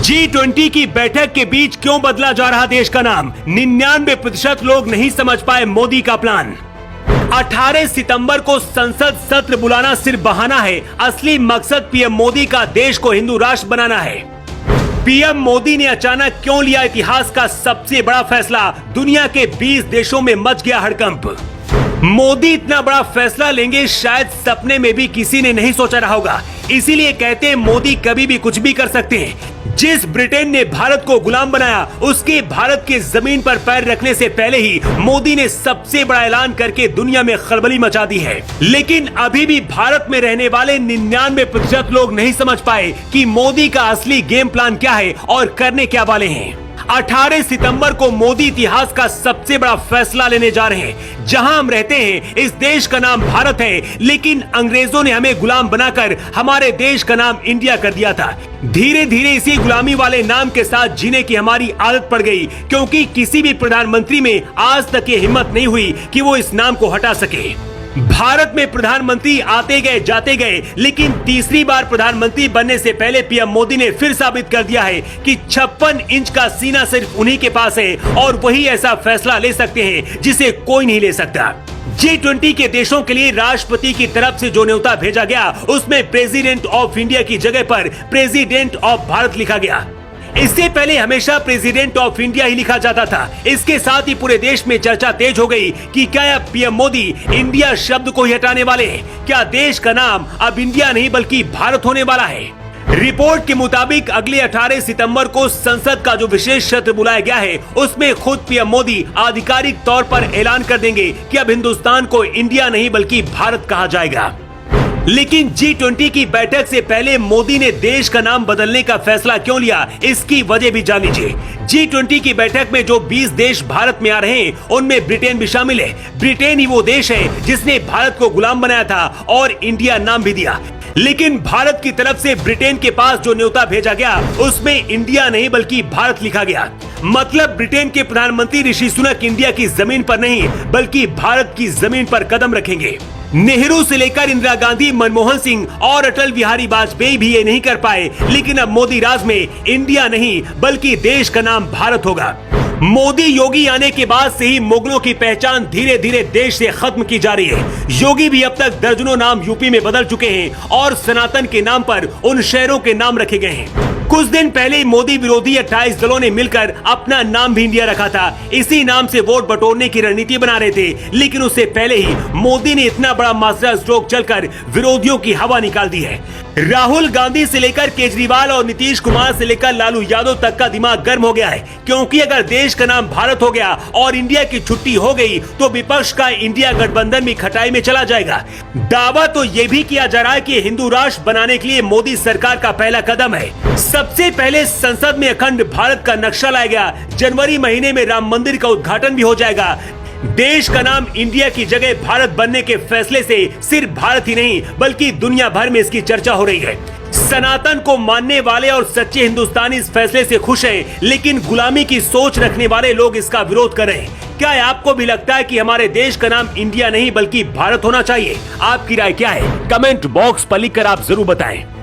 G20 की बैठक के बीच क्यों बदला जा रहा देश का नाम? 99% लोग नहीं समझ पाए मोदी का प्लान। 18 सितंबर को संसद सत्र बुलाना सिर्फ बहाना है, असली मकसद पीएम मोदी का देश को हिंदू राष्ट्र बनाना है। पीएम मोदी ने अचानक क्यों लिया इतिहास का सबसे बड़ा फैसला? दुनिया के 20 देशों में मच गया हड़कंप। मोदी इतना बड़ा फैसला लेंगे शायद सपने में भी किसी ने नहीं सोचा रहा होगा। इसीलिए कहते हैं मोदी कभी भी कुछ भी कर सकते हैं। जिस ब्रिटेन ने भारत को गुलाम बनाया, उसके भारत के जमीन पर पैर रखने से पहले ही मोदी ने सबसे बड़ा ऐलान करके दुनिया में खलबली मचा दी है। लेकिन अभी भी भारत में रहने वाले 99% लोग नहीं समझ पाए कि मोदी का असली गेम प्लान क्या है और करने क्या वाले हैं। 18 सितंबर को मोदी इतिहास का सबसे बड़ा फैसला लेने जा रहे हैं। जहां हम रहते हैं, इस देश का नाम भारत है, लेकिन अंग्रेजों ने हमें गुलाम बनाकर हमारे देश का नाम इंडिया कर दिया था। धीरे धीरे इसी गुलामी वाले नाम के साथ जीने की हमारी आदत पड़ गई, क्योंकि किसी भी प्रधानमंत्री में आज तक ये हिम्मत नहीं हुई कि वो इस नाम को हटा सके। भारत में प्रधानमंत्री आते गए जाते गए, लेकिन तीसरी बार प्रधानमंत्री बनने से पहले पीएम मोदी ने फिर साबित कर दिया है कि 56 इंच का सीना सिर्फ उन्हीं के पास है और वही ऐसा फैसला ले सकते हैं जिसे कोई नहीं ले सकता। G20 के देशों के लिए राष्ट्रपति की तरफ से जो न्योता भेजा गया, उसमें प्रेसिडेंट ऑफ इंडिया की जगह पर प्रेसिडेंट ऑफ भारत लिखा गया। इससे पहले हमेशा प्रेसिडेंट ऑफ इंडिया ही लिखा जाता था। इसके साथ ही पूरे देश में चर्चा तेज हो गई कि क्या अब पीएम मोदी इंडिया शब्द को ही हटाने वाले हैं? क्या देश का नाम अब इंडिया नहीं बल्कि भारत होने वाला है? रिपोर्ट के मुताबिक अगले 18 सितंबर को संसद का जो विशेष सत्र बुलाया गया है, उसमें खुद पीएम मोदी आधिकारिक तौर पर ऐलान कर देंगे कि अब हिंदुस्तान को इंडिया नहीं बल्कि भारत कहा जाएगा। लेकिन G20 की बैठक से पहले मोदी ने देश का नाम बदलने का फैसला क्यों लिया, इसकी वजह भी जान लीजिए। G20 की बैठक में जो 20 देश भारत में आ रहे हैं, उनमें ब्रिटेन भी शामिल है। ब्रिटेन ही वो देश है जिसने भारत को गुलाम बनाया था और इंडिया नाम भी दिया। लेकिन भारत की तरफ से ब्रिटेन के पास जो न्योता भेजा गया, उसमें इंडिया नहीं बल्कि भारत लिखा गया। मतलब ब्रिटेन के प्रधानमंत्री ऋषि सुनक इंडिया की जमीन पर नहीं बल्कि भारत की जमीन पर कदम रखेंगे। नेहरू से लेकर इंदिरा गांधी, मनमोहन सिंह और अटल बिहारी वाजपेयी भी ये नहीं कर पाए, लेकिन अब मोदी राज में इंडिया नहीं बल्कि देश का नाम भारत होगा। मोदी योगी आने के बाद से ही मुगलों की पहचान धीरे धीरे देश से खत्म की जा रही है। योगी भी अब तक दर्जनों नाम यूपी में बदल चुके हैं और सनातन के नाम पर उन शहरों के नाम रखे गए हैं। कुछ दिन पहले मोदी विरोधी 28 दलों ने मिलकर अपना नाम भी इंडिया रखा था। इसी नाम से वोट बटोरने की रणनीति बना रहे थे, लेकिन उससे पहले ही मोदी ने इतना बड़ा मास्टर स्ट्रोक चलकर विरोधियों की हवा निकाल दी है। राहुल गांधी से लेकर केजरीवाल और नीतीश कुमार से लेकर लालू यादव तक का दिमाग गर्म हो गया है, क्योंकि अगर देश का नाम भारत हो गया और इंडिया की छुट्टी हो गई तो विपक्ष का इंडिया गठबंधन भी खटाई में चला जाएगा। दावा तो ये भी किया जा रहा है कि हिंदू राष्ट्र बनाने के लिए मोदी सरकार का पहला कदम है। सबसे पहले संसद में अखंड भारत का नक्शा लाया गया। जनवरी महीने में राम मंदिर का उद्घाटन भी हो जाएगा। देश का नाम इंडिया की जगह भारत बनने के फैसले से सिर्फ भारत ही नहीं बल्कि दुनिया भर में इसकी चर्चा हो रही है। सनातन को मानने वाले और सच्चे हिंदुस्तानी इस फैसले से खुश हैं, लेकिन गुलामी की सोच रखने वाले लोग इसका विरोध कर रहे हैं। क्या आपको भी लगता है कि हमारे देश का नाम इंडिया नहीं बल्कि भारत होना चाहिए? आपकी राय क्या है? कमेंट बॉक्स पर लिखकर आप जरूर बताएं।